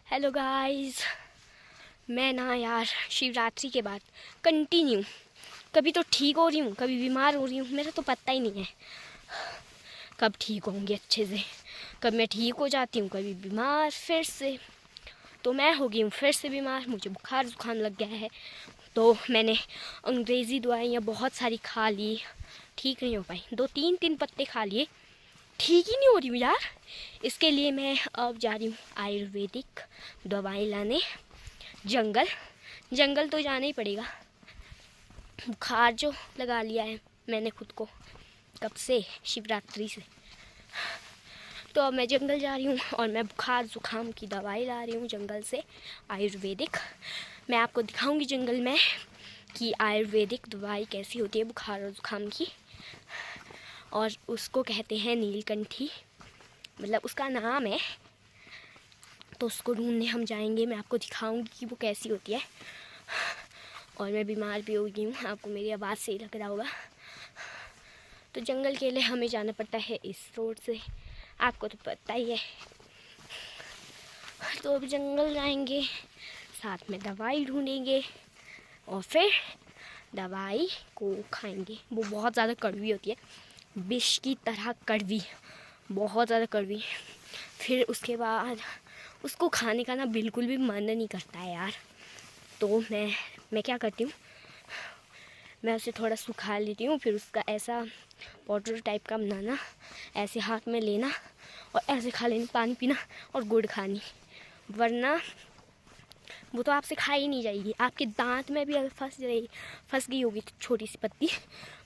Hello guys, मैं ना यार शिवरात्रि के बाद कंटिन्यू कभी तो ठीक हो रही हूँ, कभी बीमार हो रही हूँ। मेरा तो पता ही नहीं है कब ठीक होंगी अच्छे से। कब मैं ठीक हो जाती हूँ, कभी बीमार फिर से। तो मैं हो गई हूँ फिर से बीमार, मुझे बुखार जुकाम लग गया है। तो मैंने अंग्रेज़ी दवाइयाँ बहुत सारी खा ली, ठीक नहीं हो पाई। 2-3 पत्ते खा लिए, ठीक ही नहीं हो रही हूँ यार। इसके लिए मैं अब जा रही हूँ आयुर्वेदिक दवाई लाने। जंगल तो जाना ही पड़ेगा। बुखार जो लगा लिया है मैंने खुद को, कब से, शिवरात्रि से। तो अब मैं जंगल जा रही हूँ और मैं बुखार जुकाम की दवाई ला रही हूँ जंगल से, आयुर्वेदिक। मैं आपको दिखाऊंगी जंगल में कि आयुर्वेदिक दवाई कैसी होती है बुखार और जुकाम की। और उसको कहते हैं नीलकंठी, मतलब उसका नाम है। तो उसको ढूंढने हम जाएंगे, मैं आपको दिखाऊंगी कि वो कैसी होती है। और मैं बीमार भी हो गई हूँ, आपको मेरी आवाज़ से ही लग रहा होगा। तो जंगल के लिए हमें जाना पड़ता है इस रोड से, आपको तो पता ही है। तो अब जंगल जाएंगे, साथ में दवाई ढूंढेंगे और फिर दवाई को खाएंगे। वो बहुत ज़्यादा कड़वी होती है, विष की तरह कड़वी, बहुत ज़्यादा कड़वी। फिर उसके बाद उसको खाने का ना बिल्कुल भी मन नहीं करता है यार। तो मैं क्या करती हूँ, मैं उसे थोड़ा सुखा लेती हूँ, फिर उसका ऐसा पाउडर टाइप का बनाना, ऐसे हाथ में लेना और ऐसे खा लेना, पानी पीना और गुड़ खानी। वरना वो तो आपसे खाई नहीं जाएगी, आपके दांत में भी अगर फंस गई होगी छोटी सी पत्ती,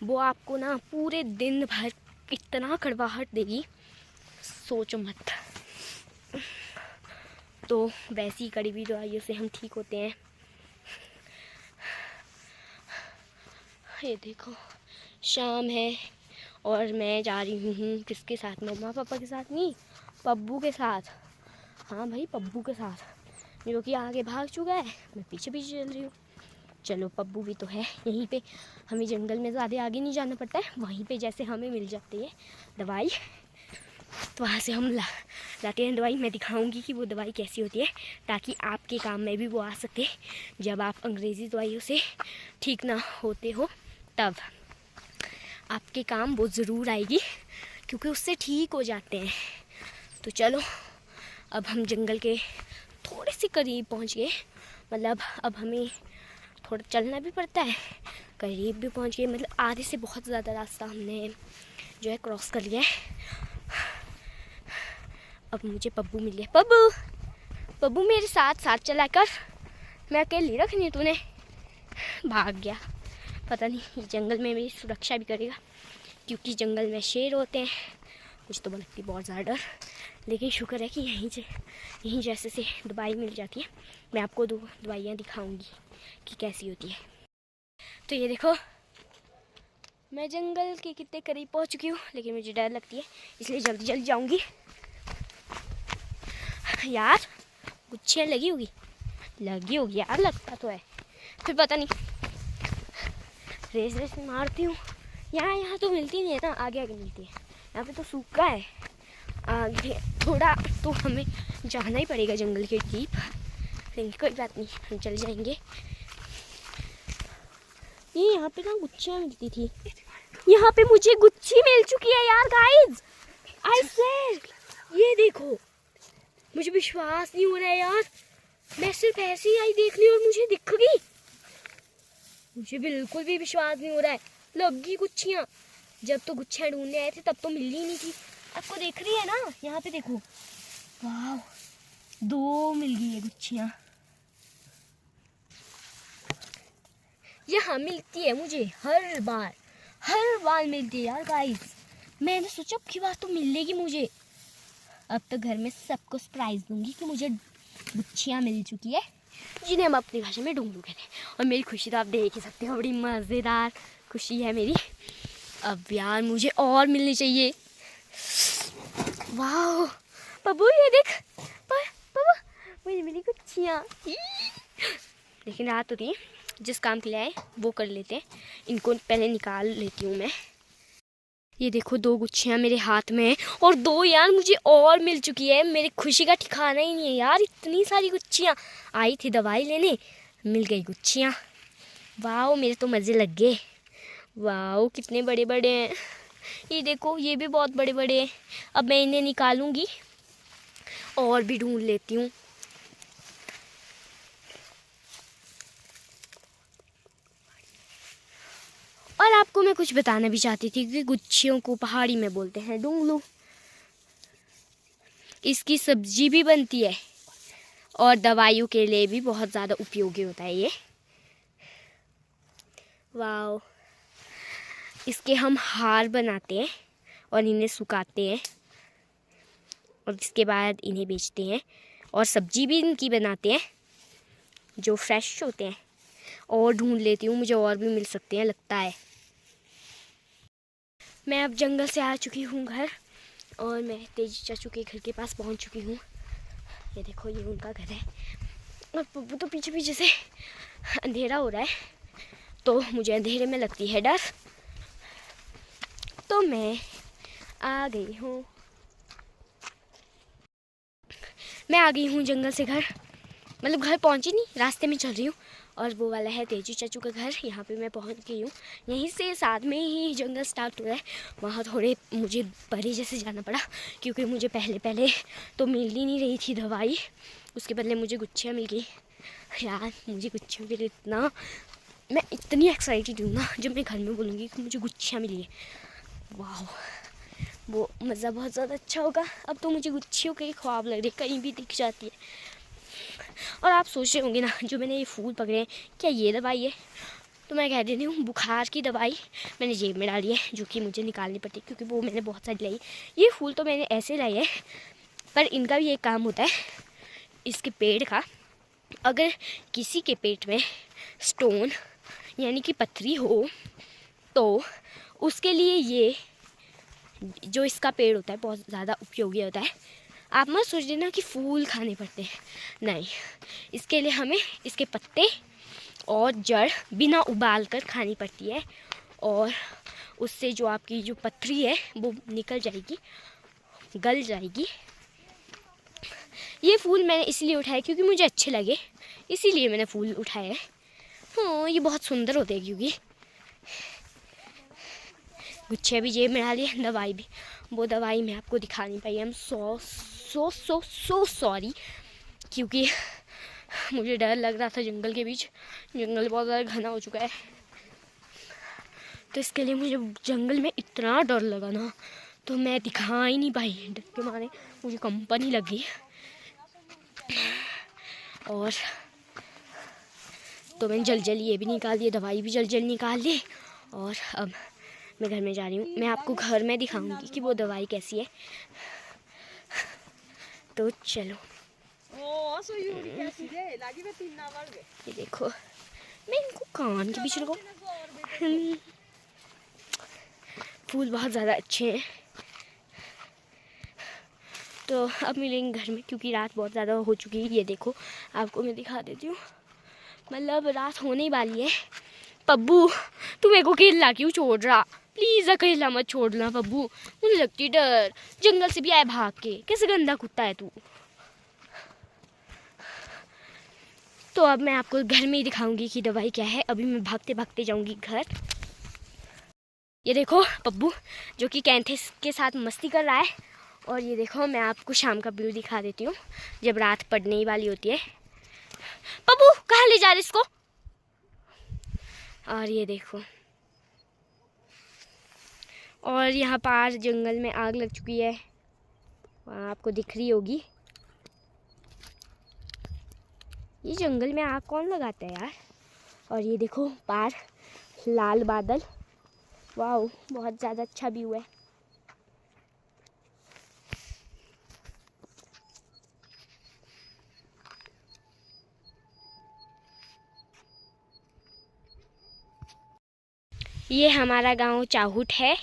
वो आपको ना पूरे दिन भर इतना कड़वाहट देगी, सोचो मत। तो वैसी कड़वी दवाइयों से हम ठीक होते हैं। ये देखो शाम है और मैं जा रही हूँ किसके साथ, मम्मा पापा के साथ नहीं, पब्बू के साथ। हाँ भाई, पब्बू के साथ, जो कि आगे भाग चुका है, मैं पीछे पीछे चल रही हूँ। चलो, पब्बू भी तो है यहीं पे, हमें जंगल में ज़्यादा आगे नहीं जाना पड़ता है। वहीं पे जैसे हमें मिल जाती है दवाई, तो वहाँ से हम लाते हैं दवाई। मैं दिखाऊंगी कि वो दवाई कैसी होती है, ताकि आपके काम में भी वो आ सके जब आप अंग्रेज़ी दवाइयों से ठीक ना होते हो। तब आपके काम वो ज़रूर आएगी, क्योंकि उससे ठीक हो जाते हैं। तो चलो, अब हम जंगल के थोड़े से करीब पहुंच गए, मतलब अब हमें थोड़ा चलना भी पड़ता है, करीब भी पहुंच गए, मतलब आधे से बहुत ज़्यादा रास्ता हमने जो है क्रॉस कर लिया है। अब मुझे पब्बू मिल गया। पब्बू मेरे साथ साथ चला कर, मैं अकेली रखनी तूने, भाग गया। पता नहीं ये जंगल में मेरी सुरक्षा भी करेगा, क्योंकि जंगल में शेर होते हैं। मुझे तो लगती बहुत ज़्यादा डर, लेकिन शुक्र है कि यहीं जैसे से दवाई मिल जाती है। मैं आपको दवाइयाँ दिखाऊंगी कि कैसी होती है। तो ये देखो, मैं जंगल के कितने करीब पहुंच चुकी हूँ, लेकिन मुझे डर लगती है, इसलिए जल्दी जल्दी जाऊंगी। यार गुच्छियाँ लगी होगी यार, लगता तो है, फिर पता नहीं। रेस में मारती हूँ। यहाँ तो मिलती नहीं है ना, आगे मिलती है। यहाँ पे तो सूखा है, आगे थोड़ा तो हमें जाना ही पड़ेगा जंगल के डीप, लेकिन कोई बात नहीं, हम चल जाएंगे। ये यहाँ पे ना गुच्छियाँ मिलती थी, यहाँ पे मुझे गुच्छी मिल चुकी है यार गाइस, आई स्वेयर। ये देखो, मुझे विश्वास नहीं हो रहा है यार, मैं सिर्फ ऐसे ही आई देख ली और मुझे दिख गई। मुझे बिल्कुल भी विश्वास नहीं हो रहा है, लगी गुच्छियाँ। जब तो गुच्छियाँ ढूंढने आए थे तब तो मिली ही नहीं थी, आपको देख रही है ना, यहाँ पे देखो, वाह, 2 मिल गई है गुच्छियाँ। यहाँ मिलती है मुझे हर बार मिलती है यार गाइस। मैंने सोचा अब की बार तो मिलेगी मुझे। अब तो घर में सबको सरप्राइज दूंगी कि मुझे गुच्छियाँ मिल चुकी है, जिन्हें हम अपनी भाषा में ढूंढू कहते हैं। और मेरी खुशी तो आप देख ही सकते हो, बड़ी मज़ेदार खुशी है मेरी। अब यार मुझे और मिलनी चाहिए। वाह पब्बू, ये देख, पब्बू मुझे मिली गुच्छियाँ। लेकिन रात होती है, जिस काम के लिए आए वो कर लेते हैं। इनको पहले निकाल लेती हूँ मैं। ये देखो 2 गुच्छियाँ मेरे हाथ में हैं और 2 यार मुझे और मिल चुकी है। मेरी खुशी का ठिकाना ही नहीं है यार, इतनी सारी गुच्छियाँ। आई थी दवाई लेने, मिल गई गुच्छियाँ। वाह, मेरे तो मज़े लग गए। वाह, कितने बड़े बड़े हैं। ये देखो, ये भी बहुत बड़े बड़े हैं। अब मैं इन्हें निकालूंगी और भी ढूंढ लेती हूँ। और आपको मैं कुछ बताना भी चाहती थी कि गुच्छियों को पहाड़ी में बोलते हैं डुंगलू। इसकी सब्जी भी बनती है और दवाइयों के लिए भी बहुत ज़्यादा उपयोगी होता है ये। वाह, इसके हम हार बनाते हैं और इन्हें सुखाते हैं और इसके बाद इन्हें बेचते हैं और सब्जी भी इनकी बनाते हैं जो फ्रेश होते हैं। और ढूंढ लेती हूँ, मुझे और भी मिल सकते हैं लगता है। मैं अब जंगल से आ चुकी हूँ घर और मैं तेजी चाचू के घर के पास पहुँच चुकी हूँ। ये देखो, ये उनका घर है और पप्पू तो पीछे पीछे से। अंधेरा हो रहा है तो मुझे अंधेरे में लगती है डर, तो मैं आ गई हूँ। मैं आ गई हूँ जंगल से घर, मतलब घर पहुँची नहीं, रास्ते में चल रही हूँ। और वो वाला है तेजी चाचू का घर, यहाँ पे मैं पहुँच गई हूँ। यहीं से साथ में ही जंगल स्टार्ट हो रहा है। वहाँ थोड़े मुझे परे जैसे जाना पड़ा क्योंकि मुझे पहले तो मिल ही नहीं रही थी दवाई, उसके बदले मुझे गुच्छियाँ मिल गई। यार, मुझे गुच्छियों के लिए मैं इतनी एक्साइटेड हूँ ना, जब मैं घर में बोलूँगी कि मुझे गुच्छियाँ मिली है। वाह, वो मज़ा बहुत ज़्यादा अच्छा होगा। अब तो मुझे गुच्छियों के ख्वाब लग रहे, कहीं भी दिख जाती है। और आप सोच रहे होंगे ना, जो मैंने ये फूल पकड़े हैं क्या ये दवाई है? तो मैं कह देती हूँ, बुखार की दवाई मैंने जेब में डाली है, जो कि मुझे निकालनी पड़ती है क्योंकि वो मैंने बहुत सारी लाई। ये फूल तो मैंने ऐसे लाई है, पर इनका भी एक काम होता है। इसके पेड़ का, अगर किसी के पेट में स्टोन यानी कि पथरी हो तो उसके लिए ये जो इसका पेड़ होता है बहुत ज़्यादा उपयोगी होता है। आप मत सोच देना कि फूल खाने पड़ते हैं, नहीं, इसके लिए हमें इसके पत्ते और जड़ बिना उबाल कर खानी पड़ती है और उससे जो आपकी जो पथरी है वो निकल जाएगी, गल जाएगी। ये फूल मैंने इसलिए उठाए क्योंकि मुझे अच्छे लगे, इसीलिए मैंने फूल उठाए। हाँ, ये बहुत सुंदर होते हैं क्योंकि गुच्छे भी जेब में डाली है, दवाई भी। वो दवाई मैं आपको दिखा नहीं पाई। हम सो सॉरी, क्योंकि मुझे डर लग रहा था जंगल के बीच। जंगल बहुत ज़्यादा घना हो चुका है, तो इसके लिए मुझे जंगल में इतना डर लगा ना, तो मैं दिखा ही नहीं पाई। डर के मारे मुझे कंपनी लगी और तो मैंने जल्दी ये भी निकाल दिया, दवाई भी जल्दी निकाल ली। और अब मैं घर में जा रही हूँ। मैं आपको घर में दिखाऊंगी कि वो दवाई कैसी है, तो चलो। ये देखो, मैं इनको कान के बीच लगाऊं। फूल बहुत ज़्यादा अच्छे हैं। तो अब मिलेंगे घर में क्योंकि रात बहुत ज़्यादा हो चुकी है। ये देखो, आपको मैं दिखा देती हूँ, मतलब रात होने ही वाली है। पब्बू, तू मेरे को अकेला क्यों छोड़ रहा? प्लीज़ अकेला मत छोड़ना पब्बू, मुझे लगती डर। जंगल से भी आए भाग के, कैसे गंदा कुत्ता है तू। तो अब मैं आपको घर में ही दिखाऊंगी कि दवाई क्या है। अभी मैं भागते भागते जाऊंगी घर। ये देखो पब्बू, जो कि कैंथे के साथ मस्ती कर रहा है। और ये देखो, मैं आपको शाम का व्यू दिखा देती हूँ जब रात पड़ने ही वाली होती है। पब्बू, कहाँ ले जा रहे इसको? और ये देखो, और यहाँ पार जंगल में आग लग चुकी है, वहाँ आपको दिख रही होगी। ये जंगल में आग कौन लगाता है यार? और ये देखो पार लाल बादल, वाह, बहुत ज़्यादा अच्छा व्यू है। ये हमारा गांव चाहूट है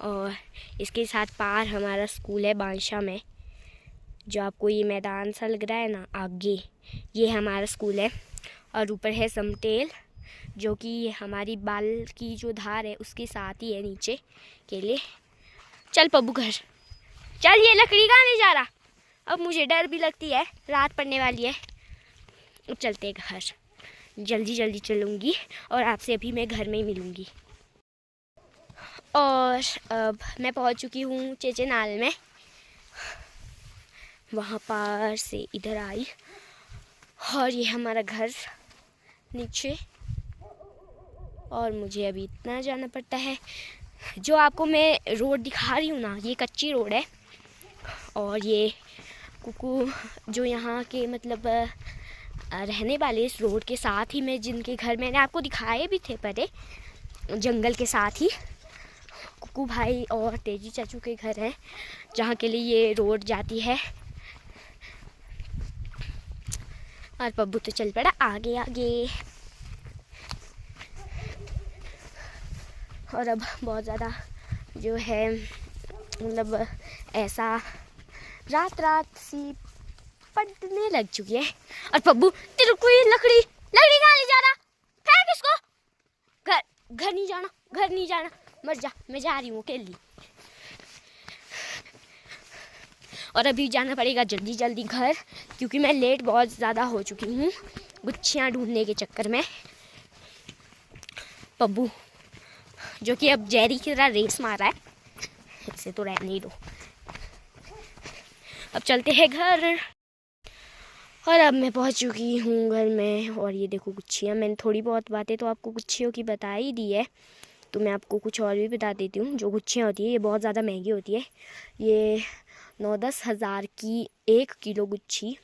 और इसके साथ पार हमारा स्कूल है बांशा में। जो आपको ये मैदान सा लग रहा है ना आगे, ये हमारा स्कूल है। और ऊपर है समटेल जो कि हमारी बाल की जो धार है उसके साथ ही है नीचे केले। चल पब्बू घर चल, ये लकड़ी कहाँ ले जा रहा? अब मुझे डर भी लगती है, रात पड़ने वाली है। अब चलते हैं घर, जल्दी जल्दी चलूँगी और आपसे अभी मैं घर में ही मिलूँगी। और अब मैं पहुँच चुकी हूँ चेचेनाल में। वहाँ पार से इधर आई और ये हमारा घर नीचे। और मुझे अभी इतना जाना पड़ता है। जो आपको मैं रोड दिखा रही हूँ ना, ये कच्ची रोड है। और ये कुकू जो यहाँ के मतलब रहने वाले इस रोड के साथ ही में जिनके घर मैंने आपको दिखाए भी थे पहले, जंगल के साथ ही कुकू भाई और तेजी चाचू के घर हैं, जहाँ के लिए ये रोड जाती है। और पब्बू तो चल पड़ा आगे आगे। और अब बहुत ज़्यादा जो है मतलब ऐसा रात सी पड़ने लग चुकी है। और पब्बू तेरे को ये लकड़ी कहाँ ले जा रहा? फेंक इसको। घर नहीं जाना, मर जा, मैं जा रही हूँ अकेली। और अभी जाना पड़ेगा जल्दी जल्दी घर, क्योंकि मैं लेट बहुत ज़्यादा हो चुकी हूँ गुच्छियाँ ढूंढने के चक्कर में। पब्बू जो कि अब जेरी की तरह रेस मार रहा है, इसे तो रहने ही दो। अब चलते हैं घर। और अब मैं पहुंच चुकी हूँ घर में। और ये देखो गुच्छियाँ, मैंने थोड़ी बहुत बातें तो आपको गुच्छियों की बता ही दी है, तो मैं आपको कुछ और भी बता देती हूँ। जो गुच्छियाँ होती है ये बहुत ज़्यादा महंगी होती है। ये 9-10 हज़ार की 1 किलो गुच्छी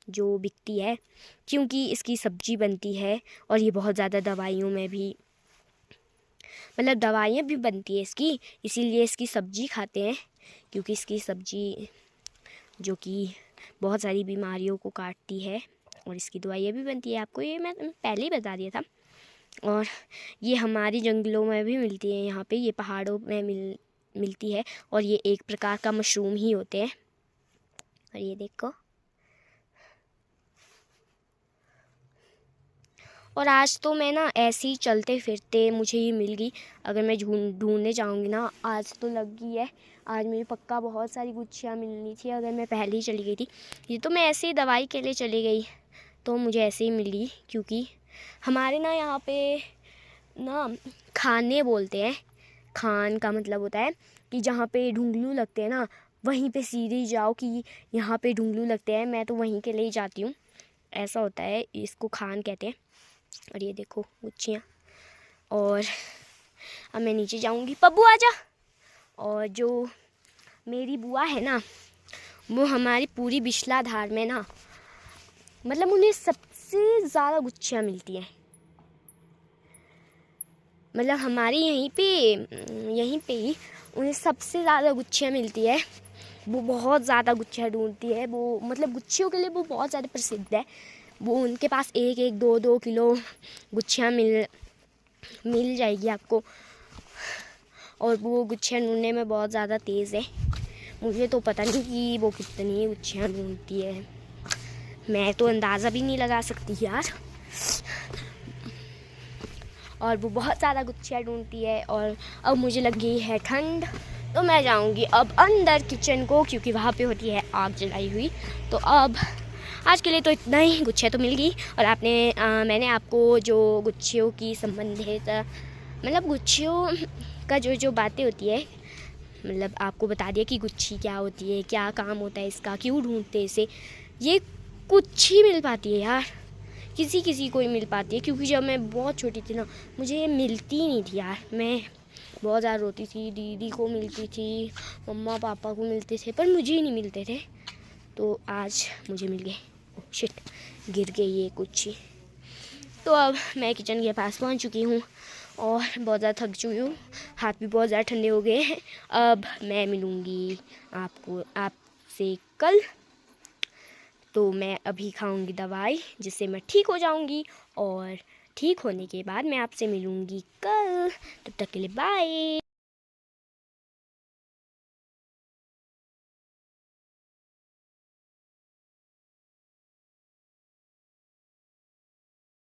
जो बिकती है, क्योंकि इसकी सब्जी बनती है। और ये बहुत ज़्यादा दवाइयों में भी मतलब दवाइयाँ भी बनती है इसकी, इसीलिए इसकी सब्जी खाते हैं, क्योंकि इसकी सब्जी जो कि बहुत सारी बीमारियों को काटती है और इसकी दवाइयाँ भी बनती है। आपको ये मैं पहले ही बता दिया था। और ये हमारे जंगलों में भी मिलती है, यहाँ पे ये पहाड़ों में मिलती है। और ये एक प्रकार का मशरूम ही होते हैं। और ये देखो। और आज तो मैं ना ऐसे ही चलते फिरते मुझे ये मिल गई। अगर मैं ढूंढने जाऊँगी ना, आज तो लग गई है। आज मुझे पक्का बहुत सारी गुच्छियाँ मिलनी थी अगर मैं पहले ही चली गई थी। ये तो मैं ऐसे ही दवाई के लिए चली गई, तो मुझे ऐसे ही मिली। क्योंकि हमारे ना यहाँ पे ना खाने बोलते हैं। खान का मतलब होता है कि जहाँ पे ढूंढलू लगते हैं ना, वहीं पे सीधे जाओ कि यहाँ पे ढूंढलू लगते हैं, मैं तो वहीं के लिए ही जाती हूँ। ऐसा होता है, इसको खान कहते हैं। और ये देखो गुच्छियाँ। और अब मैं नीचे जाऊँगी। पब्बू आजा। और जो मेरी बुआ है ना, वो हमारी पूरी बिशला धार में ना मतलब उन्हें सबसे ज़्यादा गुच्छियाँ मिलती हैं। मतलब हमारी यहीं पे ही उन्हें सबसे ज़्यादा गुच्छियाँ मिलती है। वो बहुत ज़्यादा गुच्छियाँ ढूंढती है। वो मतलब गुच्छियों के लिए वो बहुत ज़्यादा प्रसिद्ध है। वो उनके पास 1-1, 2-2 किलो गुच्छियाँ मिल जाएगी आपको। और वो गुच्छियाँ ढूंढने में बहुत ज़्यादा तेज़ है। मुझे तो पता नहीं कि वो कितनी गुच्छियाँ ढूंढती है, मैं तो अंदाज़ा भी नहीं लगा सकती यार। और वो बहुत ज़्यादा गुच्छियाँ ढूंढती है। और अब मुझे लग गई है ठंड, तो मैं जाऊंगी अब अंदर किचन को, क्योंकि वहाँ पे होती है आग जलाई हुई। तो अब आज के लिए तो इतना ही। गुच्छियाँ तो मिल गई। और मैंने आपको जो गुच्छियों की संबंधित मतलब गुच्छियों का जो बातें होती है, मतलब आपको बता दिया कि गुच्छी क्या होती है, क्या काम होता है इसका, क्यों ढूंढते हैं इसे। ये कुछ ही मिल पाती है यार, किसी को ही मिल पाती है। क्योंकि जब मैं बहुत छोटी थी ना, मुझे ये मिलती ही नहीं थी यार। मैं बहुत ज़्यादा रोती थी, दीदी को मिलती थी, मम्मा पापा को मिलते थे, पर मुझे ही नहीं मिलते थे। तो आज मुझे मिल गए। ओह शिट, गिर गई ये गुच्छी। तो अब मैं किचन के पास पहुंच चुकी हूँ और बहुत ज़्यादा थक चुकी हूँ, हाथ भी बहुत ज़्यादा ठंडे हो गए हैं। अब मैं मिलूँगी आपसे कल। तो मैं अभी खाऊंगी दवाई, जिससे मैं ठीक हो जाऊंगी। और ठीक होने के बाद मैं आपसे मिलूँगी कल। तब तक के लिए बाय।